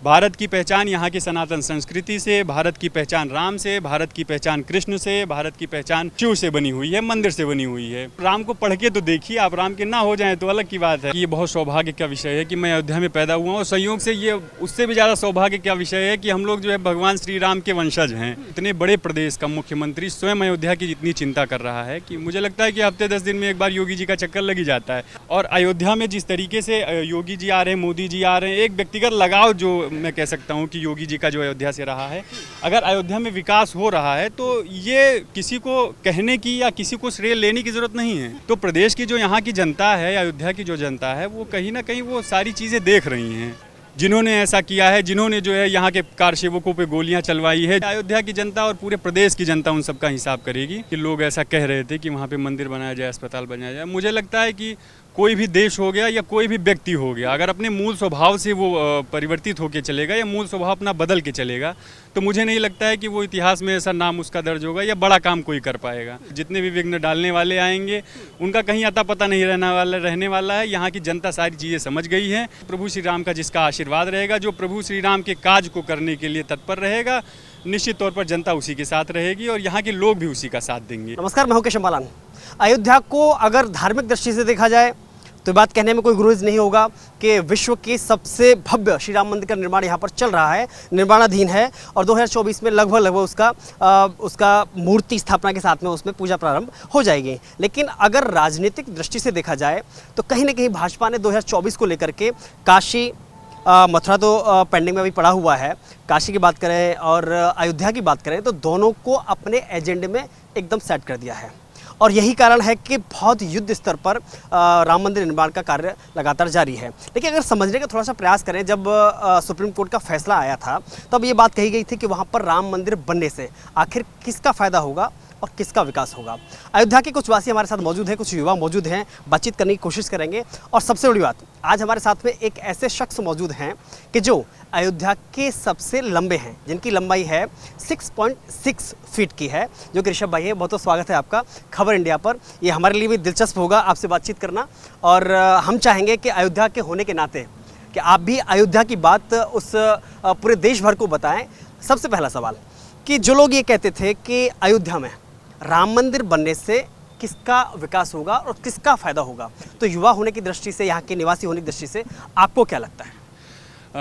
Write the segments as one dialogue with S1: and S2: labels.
S1: भारत की पहचान यहाँ की सनातन संस्कृति से, भारत की पहचान राम से, भारत की पहचान कृष्ण से, भारत की पहचान शिव से बनी हुई है, मंदिर से बनी हुई है। राम को पढ़ के तो देखिए, आप राम के ना हो जाएं तो अलग की बात है। ये बहुत सौभाग्य का विषय है कि मैं अयोध्या में पैदा हुआ हूँ और संयोग से ये उससे भी ज़्यादा सौभाग्य का विषय है कि हम लोग जो है भगवान श्री राम के वंशज हैं। इतने बड़े प्रदेश का मुख्यमंत्री स्वयं अयोध्या की जितनी चिंता कर रहा है कि मुझे लगता है कि हफ्ते 10 दिन में एक बार योगी जी का चक्कर लग ही जाता है। और अयोध्या में जिस तरीके से योगी जी आ रहे हैं, मोदी जी आ रहे हैं, एक व्यक्तिगत लगाव जो मैं कह सकता हूँ कि योगी जी का जो अयोध्या से रहा है, अगर अयोध्या में विकास हो रहा है तो ये किसी को कहने की या किसी को श्रेय लेने की जरूरत नहीं है। तो प्रदेश की जो यहाँ की जनता है, अयोध्या की जो जनता है, वो कहीं ना कहीं वो सारी चीज़ें देख रही हैं। जिन्होंने ऐसा किया है, जिन्होंने जो है यहाँ के कार सेवकों पे गोलियां चलवाई है, अयोध्या की जनता और पूरे प्रदेश की जनता उन सब का हिसाब करेगी। कि लोग ऐसा कह रहे थे कि वहाँ पे मंदिर बनाया जाए, अस्पताल बनाया जाए। मुझे लगता है कि कोई भी देश हो गया या कोई भी व्यक्ति हो गया, अगर अपने मूल स्वभाव से वो परिवर्तित होकर चलेगा या मूल स्वभाव अपना बदल के चलेगा, तो मुझे नहीं लगता है कि वो इतिहास में ऐसा नाम उसका दर्ज होगा या बड़ा काम कोई कर पाएगा। जितने भी विघ्न डालने वाले आएंगे उनका कहीं अता पता नहीं रहने वाला है। यहाँ की जनता सारी चीज़ें समझ गई है। प्रभु श्री राम का जिसका आशीर्वाद रहेगा, जो प्रभु श्री राम के काज को करने के लिए तत्पर रहेगा, निश्चित तौर पर जनता उसी के साथ रहेगी और यहाँ के लोग भी उसी का साथ देंगे।
S2: नमस्कार, मैं हूं केशव बालान। अयोध्या को अगर धार्मिक दृष्टि से देखा जाए तो बात कहने में कोई गुरेज नहीं होगा कि विश्व के सबसे भव्य श्री राम मंदिर का निर्माण यहाँ पर चल रहा है, निर्माणाधीन है और 2024 में लगभग उसका मूर्ति स्थापना के साथ में उसमें पूजा प्रारंभ हो जाएगी। लेकिन अगर राजनीतिक दृष्टि से देखा जाए तो कहीं ना कहीं भाजपा ने 2024 को लेकर के काशी, मथुरा तो पेंडिंग में अभी पड़ा हुआ है, काशी की बात करें और अयोध्या की बात करें तो दोनों को अपने एजेंडे में एकदम सेट कर दिया है। और यही कारण है कि बहुत युद्ध स्तर पर राम मंदिर निर्माण का कार्य लगातार जारी है। लेकिन अगर समझने का थोड़ा सा प्रयास करें, जब सुप्रीम कोर्ट का फैसला आया था तब ये बात कही गई थी कि वहाँ पर राम मंदिर बनने से आखिर किसका फ़ायदा होगा और किसका विकास होगा। अयोध्या के कुछ वासी हमारे साथ मौजूद हैं, कुछ युवा मौजूद हैं, बातचीत करने की कोशिश करेंगे। और सबसे बड़ी बात, आज हमारे साथ में एक ऐसे शख्स मौजूद हैं कि जो अयोध्या के सबसे लंबे हैं, जिनकी लंबाई है 6.6 फीट की है, जो कि ऋषभ भाई है। बहुत बहुत स्वागत है आपका खबर इंडिया पर। ये हमारे लिए भी दिलचस्प होगा आपसे बातचीत करना और हम चाहेंगे कि अयोध्या के होने के नाते कि आप भी अयोध्या की बात उस पूरे देश भर को बताएं। सबसे पहला सवाल कि जो लोग ये कहते थे कि अयोध्या में राम मंदिर बनने से किसका विकास होगा और किसका फ़ायदा होगा, तो युवा होने की दृष्टि से, यहाँ के निवासी होने की दृष्टि से आपको क्या लगता है?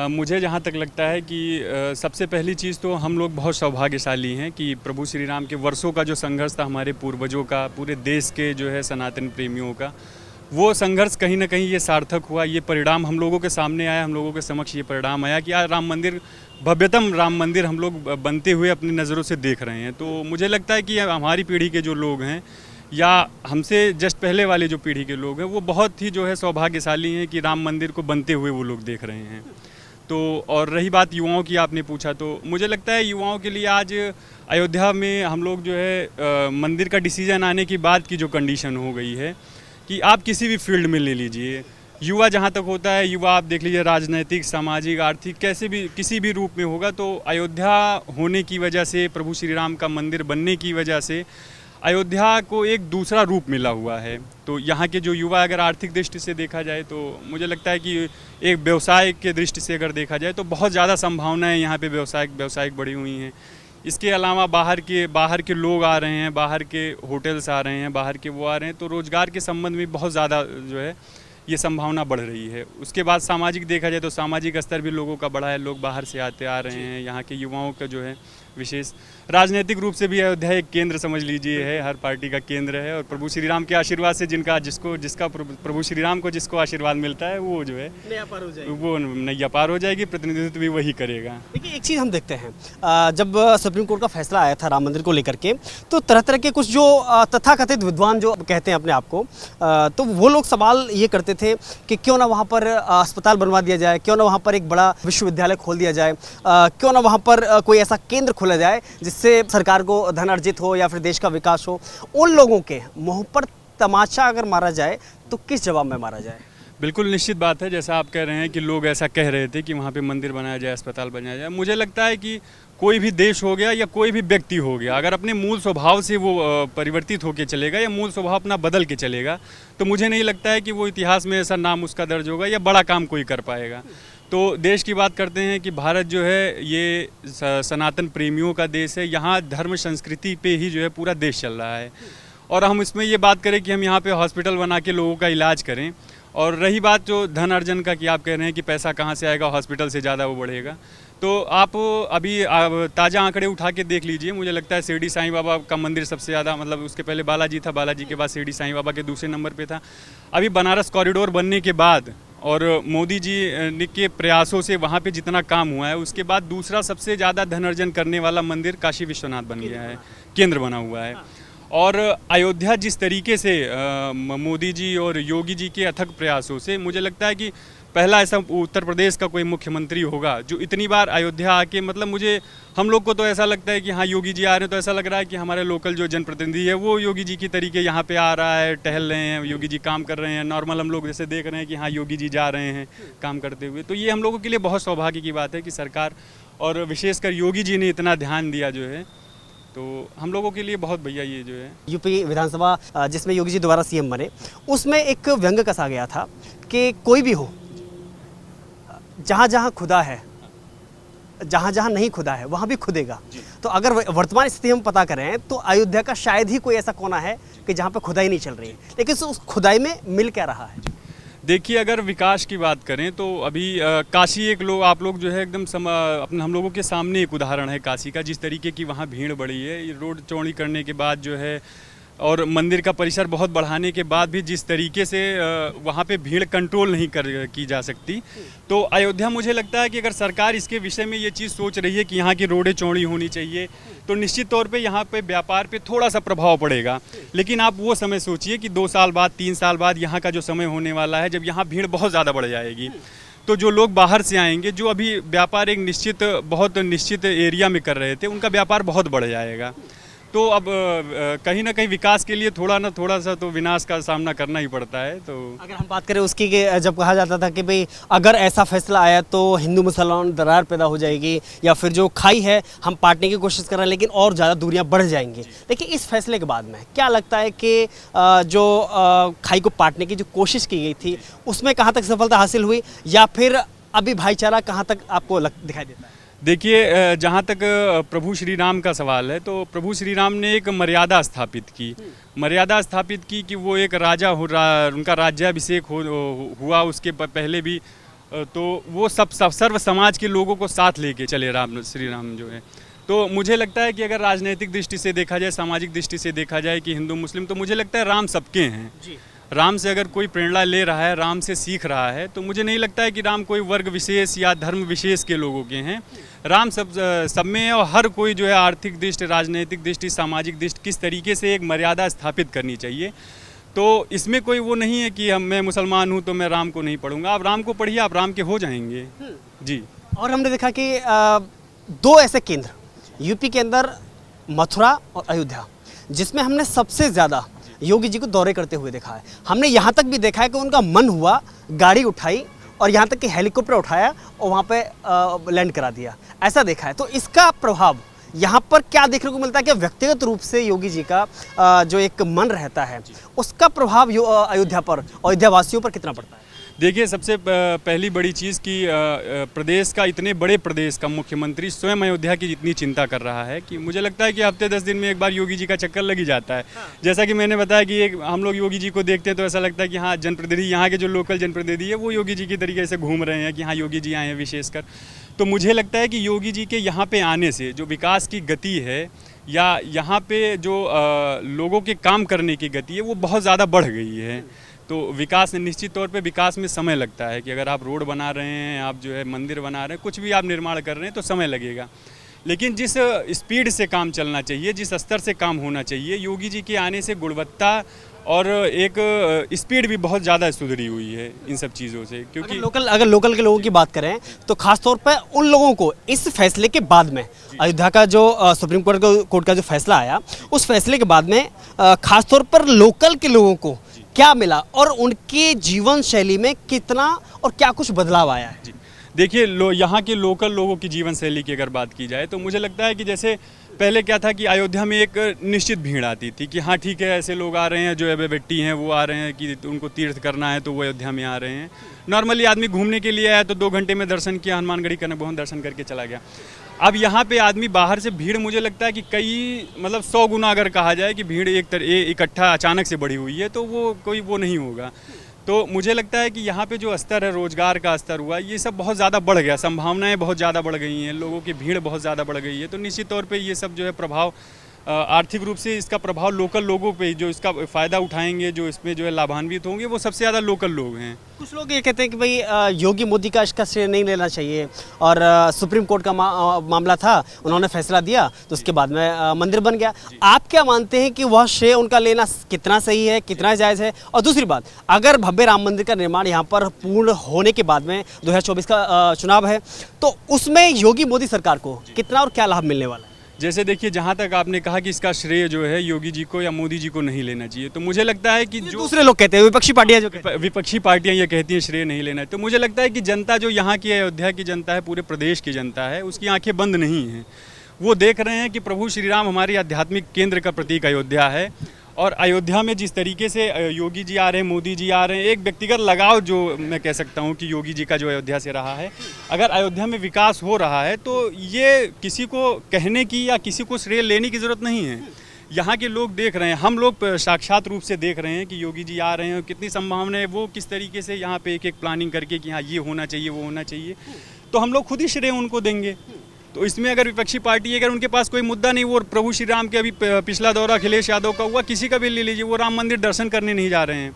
S1: मुझे जहाँ तक लगता है कि सबसे पहली चीज़ तो हम लोग बहुत सौभाग्यशाली हैं कि प्रभु श्री राम के वर्षों का जो संघर्ष था हमारे पूर्वजों का, पूरे देश के जो है सनातन प्रेमियों का, वो संघर्ष कहीं ना कहीं ये सार्थक हुआ। ये परिणाम हम लोगों के सामने आया, हम लोगों के समक्ष ये परिणाम आया कि आज राम मंदिर, भव्यतम राम मंदिर हम लोग बनते हुए अपनी नज़रों से देख रहे हैं। तो मुझे लगता है कि हमारी पीढ़ी के जो लोग हैं या हमसे जस्ट पहले वाले जो पीढ़ी के लोग हैं, वो बहुत ही जो है सौभाग्यशाली हैं कि राम मंदिर को बनते हुए वो लोग देख रहे हैं। तो और रही बात युवाओं की, आपने पूछा, तो मुझे लगता है युवाओं के लिए आज अयोध्या में हम लोग जो है मंदिर का डिसीजन आने की बाद की जो कंडीशन हो गई है कि आप किसी भी फील्ड में ले लीजिए, युवा जहाँ तक होता है, युवा आप देख लीजिए राजनैतिक, सामाजिक, आर्थिक, कैसे भी किसी भी रूप में होगा, तो अयोध्या होने की वजह से, प्रभु श्री राम का मंदिर बनने की वजह से अयोध्या को एक दूसरा रूप मिला हुआ है। तो यहाँ के जो युवा, अगर आर्थिक दृष्टि से देखा जाए तो मुझे लगता है कि एक व्यवसाय के दृष्टि से अगर देखा जाए तो बहुत ज़्यादा संभावनाएं यहाँ पे व्यवसायिक बढ़ी हुई हैं। इसके अलावा बाहर के लोग आ रहे हैं, बाहर के होटल्स आ रहे हैं, बाहर के वो आ रहे हैं, तो रोज़गार के संबंध में बहुत ज़्यादा जो है ये संभावना बढ़ रही है। उसके बाद सामाजिक देखा जाए तो सामाजिक स्तर भी लोगों का बढ़ा है, लोग बाहर से आ रहे हैं। यहाँ के युवाओं का जो है विशेष राजनीतिक रूप से भी अयोध्या एक केंद्र समझ लीजिए है, हर पार्टी का केंद्र है। और प्रभु श्री राम के आशीर्वाद से जिसका प्रभु श्री राम को जिसको आशीर्वाद मिलता है वो जो है वो नैया पार हो जाएगी, प्रतिनिधित्व भी वही करेगा।
S2: देखिए, एक चीज़ हम देखते हैं, जब सुप्रीम कोर्ट का फैसला आया था राम मंदिर को लेकर के, तो तरह तरह के कुछ जो तथाकथित विद्वान जो कहते हैं अपने आप को, तो वो लोग सवाल ये करते थे कि क्यों ना वहाँ पर अस्पताल बनवा दिया जाए, क्यों ना वहाँ पर एक बड़ा विश्वविद्यालय खोल दिया जाए, क्यों ना वहाँ पर कोई ऐसा केंद्र खोला जाए जिससे सरकार को धन अर्जित हो या फिर देश का विकास हो। उन लोगों के मुंह पर तमाचा अगर मारा जाए तो किस जवाब में मारा जाए?
S1: बिल्कुल निश्चित बात है, जैसा आप कह रहे हैं कि लोग ऐसा कह रहे थे कि वहाँ पे मंदिर बनाया जाए, अस्पताल बनाया जाए। मुझे लगता है कि कोई भी देश हो गया या कोई भी व्यक्ति हो गया, अगर अपने मूल स्वभाव से वो परिवर्तित होकर चलेगा या मूल स्वभाव अपना बदल के चलेगा, तो मुझे नहीं लगता है कि वो इतिहास में ऐसा नाम उसका दर्ज होगा या बड़ा काम कोई कर पाएगा। तो देश की बात करते हैं कि भारत जो है ये सनातन प्रेमियों का देश है। यहाँ धर्म संस्कृति पे ही जो है पूरा देश चल रहा है। और हम इसमें ये बात करें कि हम यहाँ पे हॉस्पिटल बना के लोगों का इलाज करें, और रही बात जो धन अर्जन का कि आप कह रहे हैं कि पैसा कहाँ से आएगा, हॉस्पिटल से ज़्यादा वो बढ़ेगा, तो आप अभी ताज़ा आंकड़े उठा के देख लीजिए। मुझे लगता है शिरडी साईं बाबा का मंदिर सबसे ज़्यादा, मतलब उसके पहले बालाजी था, बालाजी के बाद शिरडी साईं बाबा के दूसरे नंबर पे था। अभी बनारस कॉरिडोर बनने के बाद और मोदी जी के प्रयासों से वहाँ पे जितना काम हुआ है, उसके बाद दूसरा सबसे ज़्यादा धन अर्जन करने वाला मंदिर काशी विश्वनाथ बन गया है, केंद्र बना हुआ है। और अयोध्या जिस तरीके से मोदी जी और योगी जी के अथक प्रयासों से, मुझे लगता है कि पहला ऐसा उत्तर प्रदेश का कोई मुख्यमंत्री होगा जो इतनी बार अयोध्या आके, मतलब हम लोग को तो ऐसा लगता है कि हाँ योगी जी आ रहे हैं, तो ऐसा लग रहा है कि हमारे लोकल जो जनप्रतिनिधि है वो योगी जी की तरीके यहाँ पे आ रहा है, टहल रहे हैं, योगी जी काम कर रहे हैं। नॉर्मल हम लोग जैसे देख रहे हैं कि हाँ योगी जी जा रहे हैं काम करते हुए। तो ये हम लोगों के लिए बहुत सौभाग्य की बात है कि सरकार और विशेषकर योगी जी ने इतना ध्यान दिया जो है, तो हम लोगों के लिए बहुत भैया ये जो है।
S2: यूपी विधानसभा जिसमें योगी जी दोबारा सीएम बने, उसमें एक व्यंग कसा गया था कि कोई भी हो, जहाँ जहाँ खुदा है, जहाँ जहाँ नहीं खुदा है वहाँ भी खुदेगा। तो अगर वर्तमान स्थिति हम पता करें तो अयोध्या का शायद ही कोई ऐसा कोना है कि जहाँ पे खुदाई नहीं चल रही है, लेकिन उस खुदाई में मिल क्या रहा है।
S1: देखिए, अगर विकास की बात करें तो अभी काशी एक आप लोग जो है एकदम अपने हम लोगों के सामने एक उदाहरण है काशी का, जिस तरीके की वहाँ भीड़ बढ़ी है। ये रोड चौड़ी करने के बाद जो है और मंदिर का परिसर बहुत बढ़ाने के बाद भी जिस तरीके से वहाँ पे भीड़ कंट्रोल नहीं की जा सकती, तो अयोध्या मुझे लगता है कि अगर सरकार इसके विषय में ये चीज़ सोच रही है कि यहाँ की रोडें चौड़ी होनी चाहिए, तो निश्चित तौर पे यहाँ पे व्यापार पे थोड़ा सा प्रभाव पड़ेगा। लेकिन आप वो समय सोचिए कि 2 साल बाद 3 साल बाद यहाँ का जो समय होने वाला है, जब यहाँ भीड़ बहुत ज़्यादा बढ़ जाएगी, तो जो लोग बाहर से आएंगे, जो अभी व्यापार एक बहुत निश्चित एरिया में कर रहे थे, उनका व्यापार बहुत बढ़ जाएगा। तो अब कहीं ना कहीं विकास के लिए थोड़ा सा तो विनाश का सामना करना ही पड़ता है। तो
S2: अगर हम बात करें उसकी कि जब कहा जाता था कि भाई अगर ऐसा फैसला आया तो हिंदू मुसलमान दरार पैदा हो जाएगी, या फिर जो खाई है हम पाटने की कोशिश कर रहे हैं लेकिन और ज़्यादा दूरियां बढ़ जाएंगी, लेकिन इस फैसले के बाद में क्या लगता है कि जो खाई को पाटने की जो कोशिश की गई थी उसमें कहाँ तक सफलता हासिल हुई, या फिर अभी भाईचारा कहाँ तक आपको दिखाई देता है?
S1: देखिए, जहाँ तक प्रभु श्री राम का सवाल है, तो प्रभु श्री राम ने एक मर्यादा स्थापित की कि वो एक राजा उनका राज्याभिषेक हुआ, उसके पहले भी तो वो सर्व समाज के लोगों को साथ लेके चले श्री राम जो है। तो मुझे लगता है कि अगर राजनीतिक दृष्टि से देखा जाए, सामाजिक दृष्टि से देखा जाए कि हिंदू मुस्लिम, तो मुझे लगता है राम सबके हैं। राम से अगर कोई प्रेरणा ले रहा है, राम से सीख रहा है, तो मुझे नहीं लगता है कि राम कोई वर्ग विशेष या धर्म विशेष के लोगों के हैं। राम सब में है, और हर कोई जो है आर्थिक दृष्टि, राजनीतिक दृष्टि, सामाजिक दृष्टि किस तरीके से एक मर्यादा स्थापित करनी चाहिए। तो इसमें कोई वो नहीं है कि मैं मुसलमान हूँ तो मैं राम को नहीं पढ़ूंगा। आप राम को पढ़िए, आप राम के हो जाएंगे जी।
S2: और हमने देखा कि 2 ऐसे केंद्र यूपी के अंदर, मथुरा और अयोध्या, जिसमें हमने सबसे ज़्यादा योगी जी को दौरे करते हुए देखा है। हमने यहाँ तक भी देखा है कि उनका मन हुआ, गाड़ी उठाई और यहाँ तक कि हेलीकॉप्टर उठाया और वहाँ पे लैंड करा दिया, ऐसा देखा है। तो इसका प्रभाव यहाँ पर क्या देखने को मिलता है कि व्यक्तिगत रूप से योगी जी का जो एक मन रहता है, उसका प्रभाव अयोध्या पर, अयोध्या वासियों पर कितना पड़ता है?
S1: देखिए, सबसे पहली बड़ी चीज़ कि प्रदेश का, इतने बड़े प्रदेश का मुख्यमंत्री स्वयं अयोध्या की इतनी चिंता कर रहा है कि मुझे लगता है कि हफ्ते 10 दिन में एक बार योगी जी का चक्कर लग ही जाता है। जैसा कि मैंने बताया कि हम लोग योगी जी को देखते हैं तो ऐसा लगता है कि हाँ, जनप्रतिनिधि, यहाँ के जो लोकल जनप्रतिनिधि है वो योगी जी की तरीके से घूम रहे हैं कि हाँ योगी जी आए हैं विशेषकर। तो मुझे लगता है कि योगी जी के यहाँ पे आने से जो विकास की गति है, या यहाँ पे जो लोगों के काम करने की गति है, वो बहुत ज़्यादा बढ़ गई है। तो विकास, निश्चित तौर पे विकास में समय लगता है कि अगर आप रोड बना रहे हैं, आप जो है मंदिर बना रहे हैं, कुछ भी आप निर्माण कर रहे हैं, तो समय लगेगा। लेकिन जिस स्पीड से काम चलना चाहिए, जिस स्तर से काम होना चाहिए, योगी जी के आने से गुणवत्ता और एक स्पीड भी बहुत ज़्यादा सुधरी हुई है इन सब चीज़ों से। क्योंकि
S2: अगर लोकल के लोगों की बात करें तो खासतौर पर उन लोगों को इस फैसले के बाद में, अयोध्या का जो सुप्रीम कोर्ट का जो फैसला आया, उस फैसले के बाद में खासतौर पर लोकल के लोगों को क्या मिला और उनके जीवन शैली में कितना और क्या कुछ बदलाव आया है?
S1: देखिए, यहाँ के लोकल लोगों की जीवन शैली की अगर बात की जाए तो मुझे लगता है कि जैसे पहले क्या था कि अयोध्या में एक निश्चित भीड़ आती थी कि हाँ ठीक है, ऐसे लोग आ रहे हैं जो बेट्टी हैं वो आ रहे हैं कि उनको तीर्थ करना है तो वो अयोध्या में आ रहे हैं। नॉर्मली आदमी घूमने के लिए आया तो 2 घंटे में दर्शन किया, हनुमानगढ़ी कनक भवन दर्शन करके चला गया। अब यहाँ पे आदमी बाहर से भीड़, मुझे लगता है कि कई मतलब 100 गुना अगर कहा जाए कि भीड़ इकट्ठा अचानक से बढ़ी हुई है तो वो कोई वो नहीं होगा। तो मुझे लगता है कि यहाँ पे जो स्तर है, रोजगार का स्तर हुआ, ये सब बहुत ज़्यादा बढ़ गया, संभावनाएं बहुत ज़्यादा बढ़ गई हैं, लोगों की भीड़ बहुत ज़्यादा बढ़ गई है। तो निश्चित तौर पे ये सब जो है प्रभाव, आर्थिक रूप से इसका प्रभाव लोकल लोगों पे जो इसका फ़ायदा उठाएंगे, जो इसमें जो है लाभान्वित होंगे, वो सबसे ज़्यादा लोकल लोग हैं।
S2: कुछ लोग ये कहते हैं कि भाई योगी मोदी का इसका श्रेय नहीं लेना चाहिए, और सुप्रीम कोर्ट का मामला था, उन्होंने फैसला दिया तो उसके बाद में मंदिर बन गया। आप क्या मानते हैं कि वह श्रेय उनका लेना कितना सही है, कितना जायज़ है? और दूसरी बात, अगर भव्य राम मंदिर का निर्माण यहाँ पर पूर्ण होने के बाद में 2024 का चुनाव है, तो उसमें योगी मोदी सरकार को कितना और क्या लाभ मिलने वाला है?
S1: जैसे देखिए, जहाँ तक आपने कहा कि इसका श्रेय जो है योगी जी को या मोदी जी को नहीं लेना चाहिए, तो मुझे लगता है कि जो
S2: दूसरे लोग कहते हैं, विपक्षी पार्टियां जो कहती हैं,
S1: विपक्षी पार्टियां ये कहती हैं श्रेय नहीं लेना है, तो मुझे लगता है कि जनता जो यहाँ की अयोध्या की जनता है, पूरे प्रदेश की जनता है, उसकी आंखें बंद नहीं हैं। वो देख रहे हैं कि प्रभु श्री राम हमारी आध्यात्मिक केंद्र का प्रतीक अयोध्या है, और अयोध्या में जिस तरीके से योगी जी आ रहे हैं, मोदी जी आ रहे हैं, एक व्यक्तिगत लगाव जो मैं कह सकता हूं कि योगी जी का जो अयोध्या से रहा है, अगर अयोध्या में विकास हो रहा है तो ये किसी को कहने की या किसी को श्रेय लेने की ज़रूरत नहीं है। यहाँ के लोग देख रहे हैं, हम लोग साक्षात रूप से देख रहे हैं कि योगी जी आ रहे हैं, कितनी संभावना है, वो किस तरीके से यहाँ पे एक प्लानिंग करके कि हाँ ये होना चाहिए, वो होना चाहिए, तो हम लोग खुद ही श्रेय उनको देंगे। तो इसमें अगर विपक्षी पार्टी, अगर उनके पास कोई मुद्दा नहीं, वो प्रभु श्री राम के अभी पिछला दौरा अखिलेश यादव का हुआ, किसी का भी ले लीजिए, वो राम मंदिर दर्शन करने नहीं जा रहे हैं।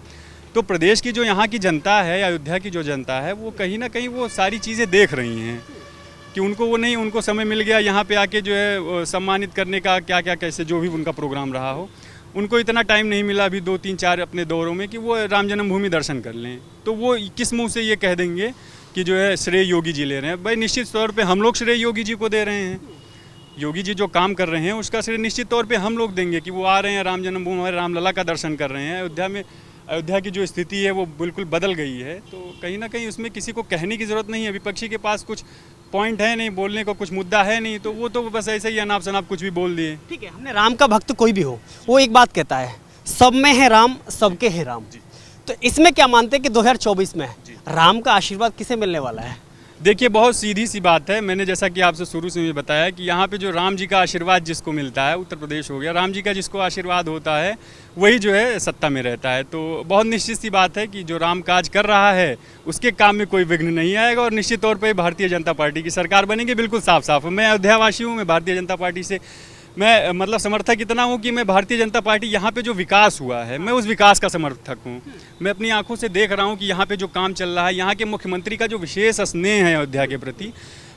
S1: तो प्रदेश की जो यहाँ की जनता है, अयोध्या की जो जनता है, वो कहीं ना कहीं वो सारी चीज़ें देख रही हैं कि उनको वो नहीं, उनको समय मिल गया यहाँ पे आके जो है सम्मानित करने का, क्या क्या कैसे जो भी उनका प्रोग्राम रहा हो, उनको इतना टाइम नहीं मिला अभी 2, 3, 4 अपने दौरों में कि वो राम जन्मभूमि दर्शन कर लें। तो वो किस मुँह से ये कह देंगे कि जो है श्रेय योगी जी ले रहे हैं? भाई निश्चित तौर पे हम लोग श्रेय योगी जी को दे रहे हैं। योगी जी जो काम कर रहे हैं उसका श्रेय निश्चित तौर पे हम लोग देंगे कि वो आ रहे हैं, राम जन्मभूमि हमारे रामलला का दर्शन कर रहे हैं। अयोध्या में, अयोध्या की जो स्थिति है वो बिल्कुल बदल गई है, तो कहीं ना कहीं उसमें किसी को कहने की ज़रूरत नहीं है। विपक्षी के पास कुछ पॉइंट है नहीं, बोलने को कुछ मुद्दा है नहीं, तो वो तो बस ऐसे ही अनाप शनाप कुछ भी बोल दिए।
S2: ठीक है, हमने राम का भक्त कोई भी हो, वो एक बात कहता है, सब में है राम, सबके है राम। तो इसमें क्या मानते हैं कि 2024 में राम का आशीर्वाद किसे मिलने वाला है?
S1: देखिए, बहुत सीधी सी बात है। मैंने जैसा कि आपसे शुरू से बताया कि यहाँ पे जो राम जी का आशीर्वाद जिसको मिलता है, उत्तर प्रदेश हो गया, राम जी का जिसको आशीर्वाद होता है वही जो है सत्ता में रहता है। तो बहुत निश्चित सी बात है कि जो राम काज कर रहा है उसके काम में कोई विघ्न नहीं आएगा, और निश्चित तौर पर भारतीय जनता पार्टी की सरकार बनेगी। बिल्कुल साफ साफ मैं अयोध्यावासी हूँ, मैं भारतीय जनता पार्टी से मैं मतलब समर्थक इतना हूँ कि मैं भारतीय जनता पार्टी यहाँ पे जो विकास हुआ है, मैं उस विकास का समर्थक हूँ। मैं अपनी आंखों से देख रहा हूँ कि यहाँ पे जो काम चल रहा है, यहाँ के मुख्यमंत्री का जो विशेष स्नेह है अयोध्या के प्रति,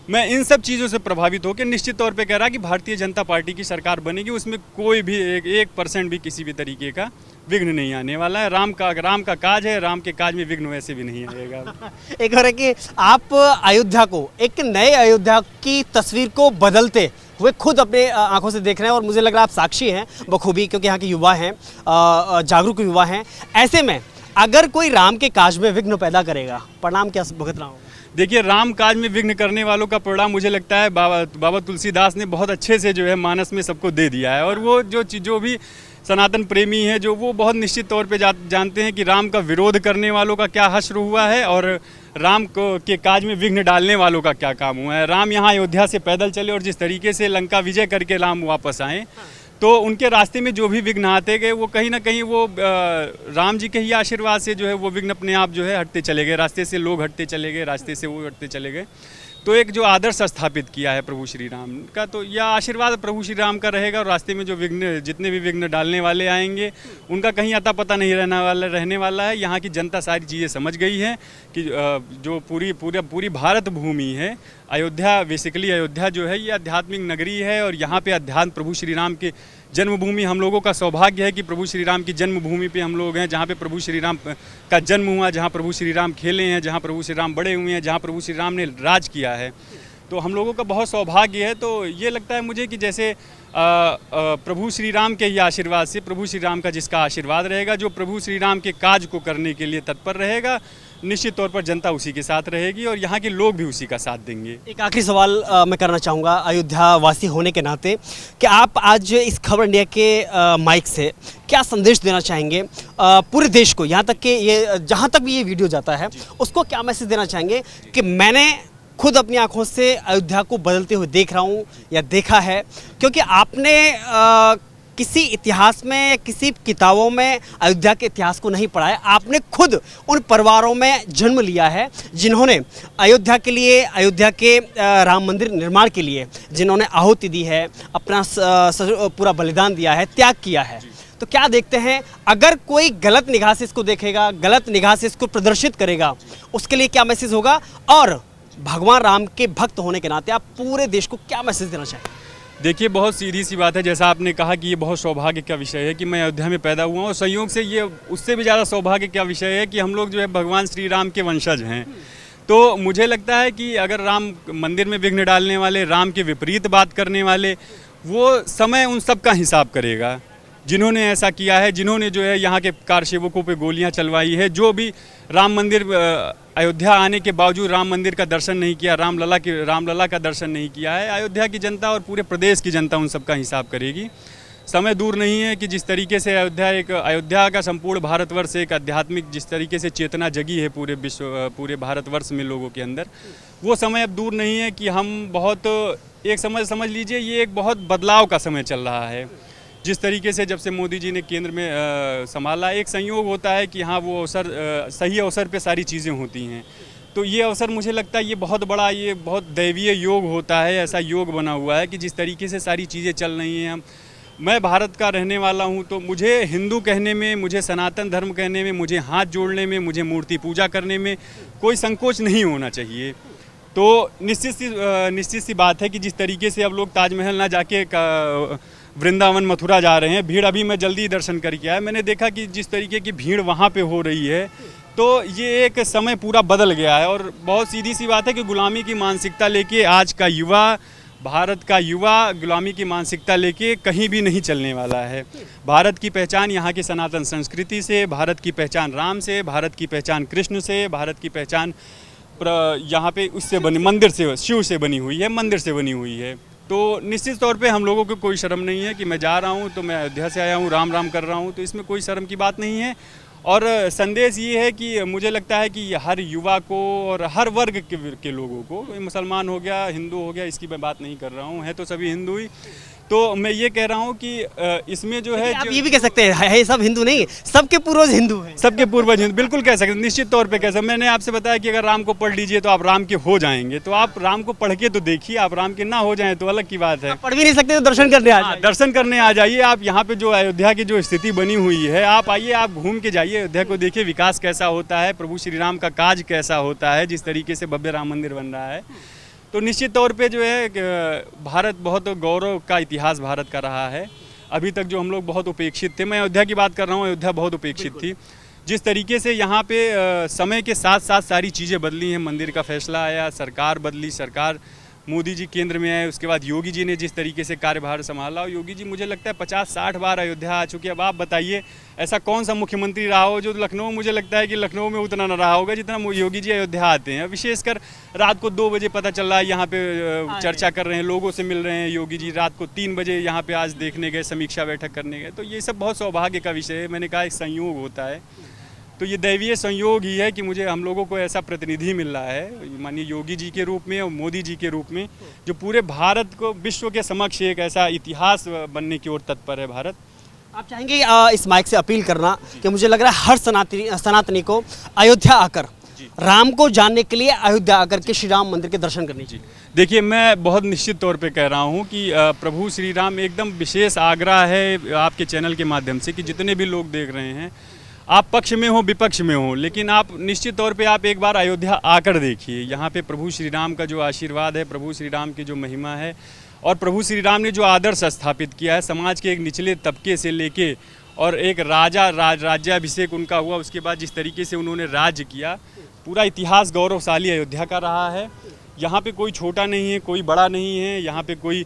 S1: मैं इन सब चीज़ों से प्रभावित होकर निश्चित तौर पे कह रहा कि भारतीय जनता पार्टी की सरकार बनेगी, उसमें कोई भी 1% भी किसी भी तरीके का विघ्न नहीं आने वाला है। राम का काज है, राम के काज में विघ्न वैसे भी नहीं आएगा।
S2: एक और है कि आप अयोध्या को, एक नए अयोध्या की तस्वीर को बदलते हुए खुद अपने आंखों से देख रहे हैं, और मुझे लग रहा है आप साक्षी हैं बखूबी, क्योंकि यहाँ के युवा हैं, जागरूक युवा हैं। ऐसे में अगर कोई राम के काज में विघ्न पैदा करेगा, परिणाम क्या भुगतना होगा?
S1: देखिए, राम काज में विघ्न करने वालों का परिणाम मुझे लगता है बाबा तुलसीदास ने बहुत अच्छे से जो है मानस में सबको दे दिया है। और वो जो भी सनातन प्रेमी है, जो वो बहुत निश्चित तौर पे जानते हैं कि राम का विरोध करने वालों का क्या हश्र हुआ है और राम के काज में विघ्न डालने वालों का क्या काम हुआ है। राम यहाँ अयोध्या से पैदल चले और जिस तरीके से लंका विजय करके राम वापस आए, तो उनके रास्ते में जो भी विघ्न आते गए, वो कहीं ना कहीं वो राम जी के ही आशीर्वाद से जो है वो विघ्न अपने आप जो है हटते चले गए, रास्ते से लोग हटते चले गए, रास्ते से वो हटते चले गए। तो एक जो आदर्श स्थापित किया है प्रभु श्री राम का, तो यह आशीर्वाद प्रभु श्री राम का रहेगा। और रास्ते में जो विघ्न, जितने भी विघ्न डालने वाले आएंगे, उनका कहीं अता पता नहीं रहने वाला है। यहाँ की जनता सारी चीज़ें समझ गई है कि जो पूरी भारत भूमि है, अयोध्या बेसिकली अयोध्या जो है ये आध्यात्मिक नगरी है, और यहाँ पे अध्यात्म प्रभु श्री राम के जन्मभूमि, हम लोगों का सौभाग्य है कि प्रभु श्री राम की जन्मभूमि पे हम लोग हैं, जहाँ पे प्रभु श्री राम का जन्म हुआ, जहाँ प्रभु श्री राम खेले हैं, जहाँ प्रभु श्री राम बड़े हुए हैं, जहाँ प्रभु श्री राम ने राज किया है। तो हम लोगों का बहुत सौभाग्य है। तो ये लगता है मुझे कि जैसे प्रभु श्री राम के ही आशीर्वाद से, प्रभु श्री राम का जिसका आशीर्वाद रहेगा, जो प्रभु श्री राम के काज को करने के लिए तत्पर रहेगा, निश्चित तौर पर जनता उसी के साथ रहेगी और यहाँ के लोग भी उसी का साथ देंगे।
S2: एक आखिरी सवाल मैं करना चाहूँगा अयोध्या वासी होने के नाते कि आप आज इस खबर इंडिया के माइक से क्या संदेश देना चाहेंगे पूरे देश को, यहाँ तक कि ये जहाँ तक भी ये वीडियो जाता है उसको क्या मैसेज देना चाहेंगे कि मैंने खुद अपनी आंखों से अयोध्या को बदलते हुए देख रहा हूँ या देखा है, क्योंकि आपने किसी इतिहास में, किसी किताबों में अयोध्या के इतिहास को नहीं पढ़ा है, आपने खुद उन परिवारों में जन्म लिया है जिन्होंने अयोध्या के लिए, अयोध्या के राम मंदिर निर्माण के लिए जिन्होंने आहुति दी है, अपना पूरा बलिदान दिया है, त्याग किया है। तो क्या देखते हैं, अगर कोई गलत निगाह से इसको देखेगा, गलत निगाह से इसको प्रदर्शित करेगा, उसके लिए क्या मैसेज होगा, और भगवान राम के भक्त होने के नाते आप पूरे देश को क्या मैसेज देना चाहेंगे?
S1: देखिए, बहुत सीधी सी बात है, जैसा आपने कहा कि ये बहुत सौभाग्य का विषय है कि मैं अयोध्या में पैदा हुआ हूँ और संयोग से ये उससे भी ज़्यादा सौभाग्य का विषय है कि हम लोग जो है भगवान श्री राम के वंशज हैं। तो मुझे लगता है कि अगर राम मंदिर में विघ्न डालने वाले, राम के विपरीत बात करने वाले, वो समय उन सब का हिसाब करेगा जिन्होंने ऐसा किया है, जिन्होंने जो है यहाँ के कारसेवकों पे गोलियाँ चलवाई है, जो भी राम मंदिर अयोध्या आने के बावजूद राम मंदिर का दर्शन नहीं किया, रामलला का दर्शन नहीं किया है। अयोध्या की जनता और पूरे प्रदेश की जनता उन सब का हिसाब करेगी। समय दूर नहीं है कि जिस तरीके से अयोध्या का संपूर्ण भारतवर्ष एक आध्यात्मिक जिस तरीके से चेतना जगी है पूरे पूरे भारतवर्ष में लोगों के अंदर, वो समय अब दूर नहीं है कि हम बहुत एक समझ लीजिए ये एक बहुत बदलाव का समय चल रहा है। जिस तरीके से जब से मोदी जी ने केंद्र में संभाला, एक संयोग होता है कि हाँ वो अवसर सही अवसर पे सारी चीज़ें होती हैं। तो ये अवसर मुझे लगता है ये बहुत बड़ा, ये बहुत दैवीय योग होता है, ऐसा योग बना हुआ है कि जिस तरीके से सारी चीज़ें चल रही हैं। मैं भारत का रहने वाला हूँ, तो मुझे हिंदू कहने में, मुझे सनातन धर्म कहने में, मुझे हाथ जोड़ने में, मुझे मूर्ति पूजा करने में कोई संकोच नहीं होना चाहिए। तो निश्चित सी बात है कि जिस तरीके से अब लोग ताजमहल ना जाके वृंदावन मथुरा जा रहे हैं, भीड़ अभी मैं जल्दी दर्शन करके आया, मैंने देखा कि जिस तरीके की भीड़ वहाँ पे हो रही है, तो ये एक समय पूरा बदल गया है। और बहुत सीधी सी बात है कि गुलामी की मानसिकता लेके आज का युवा, भारत का युवा गुलामी की मानसिकता लेके कहीं भी नहीं चलने वाला है। भारत की पहचान यहाँ की सनातन संस्कृति से, भारत की पहचान राम से, भारत की पहचान कृष्ण से, भारत की पहचान यहाँ पे उससे बनी, मंदिर से, शिव से बनी हुई है, मंदिर से बनी हुई है। तो निश्चित तौर पे हम लोगों को कोई शर्म नहीं है कि मैं जा रहा हूँ तो मैं अयोध्या से आया हूँ, राम राम कर रहा हूँ, तो इसमें कोई शर्म की बात नहीं है। और संदेश ये है कि मुझे लगता है कि हर युवा को और हर वर्ग के लोगों को, मुसलमान हो गया, हिंदू हो गया, इसकी मैं बात नहीं कर रहा हूँ, है तो सभी हिंदू ही, तो मैं ये कह रहा हूँ कि इसमें जो है,
S2: आप ये भी कह सकते हैं सब हिंदू नहीं, सबके पूर्वज हिंदू हैं।
S1: सबके पूर्वज हिंदू, बिल्कुल कह सकते हैं, निश्चित तौर पे कह सकते। मैंने आपसे बताया कि अगर राम को पढ़ लीजिए तो आप राम के हो जाएंगे, तो आप राम को पढ़ के तो देखिए, आप राम के ना हो जाएं तो अलग की बात है।
S2: पढ़ भी नहीं सकते तो दर्शन करने आ जाइए।
S1: दर्शन करने आ जाइए। आप यहाँ पे जो अयोध्या की जो स्थिति बनी हुई है, आप आइए, आप घूम के जाइए अयोध्या को, देखिए विकास कैसा होता है, प्रभु श्री राम का काज कैसा होता है, जिस तरीके से भव्य राम मंदिर बन रहा है। तो निश्चित तौर पे जो है भारत बहुत गौरव का इतिहास भारत का रहा है। अभी तक जो हम लोग बहुत उपेक्षित थे, मैं अयोध्या की बात कर रहा हूँ, अयोध्या बहुत उपेक्षित थी। जिस तरीके से यहाँ पे समय के साथ साथ सारी चीज़ें बदली हैं, मंदिर का फैसला आया, सरकार बदली, सरकार मोदी जी केंद्र में आए, उसके बाद योगी जी ने जिस तरीके से कार्यभार संभाला, और योगी जी मुझे लगता है 50-60 बार अयोध्या आ चुके हैं। अब आप बताइए ऐसा कौन सा मुख्यमंत्री रहा हो जो लखनऊ, मुझे लगता है कि लखनऊ में उतना ना रहा होगा जितना योगी जी अयोध्या आते हैं। विशेषकर रात को 2 बजे पता चल रहा है यहाँ पे चर्चा कर रहे हैं, लोगों से मिल रहे हैं योगी जी, रात को 3 बजे यहाँ पे आज देखने गए, समीक्षा बैठक करने गए। तो ये सब बहुत सौभाग्य का विषय है। मैंने कहा एक संयोग होता है, तो ये दैवीय संयोग ही है कि मुझे, हम लोगों को ऐसा प्रतिनिधि मिल रहा है, माननीय योगी जी के रूप में और मोदी जी के रूप में, जो पूरे भारत को विश्व के समक्ष एक ऐसा इतिहास बनने की ओर तत्पर है भारत।
S2: आप चाहेंगे इस माइक से अपील करना कि मुझे लग रहा है हर सनातनी को अयोध्या आकर राम को जानने के लिए अयोध्या आकर के श्री राम मंदिर के दर्शन करने चाहिए।
S1: देखिए, मैं बहुत निश्चित तौर पे कह रहा हूँ कि प्रभु श्री राम, एकदम विशेष आग्रह है आपके चैनल के माध्यम से कि जितने भी लोग देख रहे हैं, आप पक्ष में हो विपक्ष में हो, लेकिन आप निश्चित तौर पे आप एक बार अयोध्या आकर देखिए। यहाँ पे प्रभु श्री राम का जो आशीर्वाद है, प्रभु श्री राम की जो महिमा है, और प्रभु श्री राम ने जो आदर्श स्थापित किया है, समाज के एक निचले तबके से लेके, और एक राज्याभिषेक उनका हुआ, उसके बाद जिस तरीके से उन्होंने राज्य किया, पूरा इतिहास गौरवशाली अयोध्या का रहा है। यहाँ पे कोई छोटा नहीं है, कोई बड़ा नहीं है, यहाँ पे कोई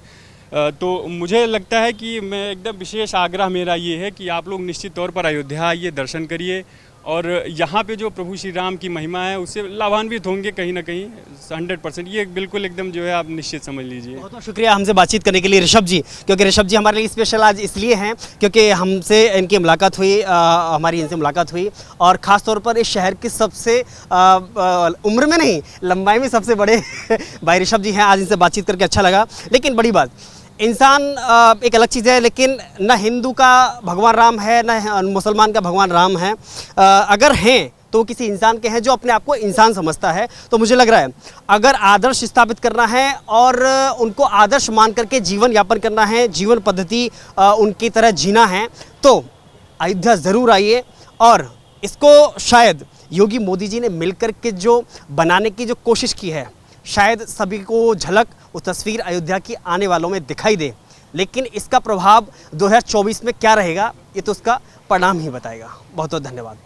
S1: तो मुझे लगता है कि मैं एकदम विशेष आग्रह मेरा ये है कि आप लोग निश्चित तौर पर अयोध्या आइए, दर्शन करिए, और यहाँ पे जो प्रभु श्री राम की महिमा है उससे लाभान्वित होंगे कहीं ना कहीं 100%। ये बिल्कुल एकदम जो है आप निश्चित समझ लीजिए।
S2: बहुत बहुत शुक्रिया हमसे बातचीत करने के लिए ऋषभ जी, क्योंकि ऋषभ जी हमारे लिए स्पेशल आज इसलिए हैं क्योंकि हमसे इनकी मुलाकात हुई, हमारी इनसे मुलाकात हुई, और ख़ास तौर पर इस शहर के सबसे उम्र में नहीं लंबाई में सबसे बड़े भाई ऋषभ जी हैं। आज इनसे बातचीत करके अच्छा लगा। लेकिन बड़ी बात, इंसान एक अलग चीज़ है, लेकिन न हिंदू का भगवान राम है न मुसलमान का भगवान राम है। अगर हैं तो वो किसी इंसान के हैं जो अपने आप को इंसान समझता है। तो मुझे लग रहा है अगर आदर्श स्थापित करना है और उनको आदर्श मान करके जीवन यापन करना है, जीवन पद्धति उनकी तरह जीना है, तो अयोध्या ज़रूर आइए। और इसको शायद योगी मोदी जी ने मिलकर के जो बनाने की जो कोशिश की है, शायद सभी को झलक वो तस्वीर अयोध्या की आने वालों में दिखाई दे। लेकिन इसका प्रभाव 2024 में क्या रहेगा, ये तो उसका परिणाम ही बताएगा। बहुत बहुत धन्यवाद।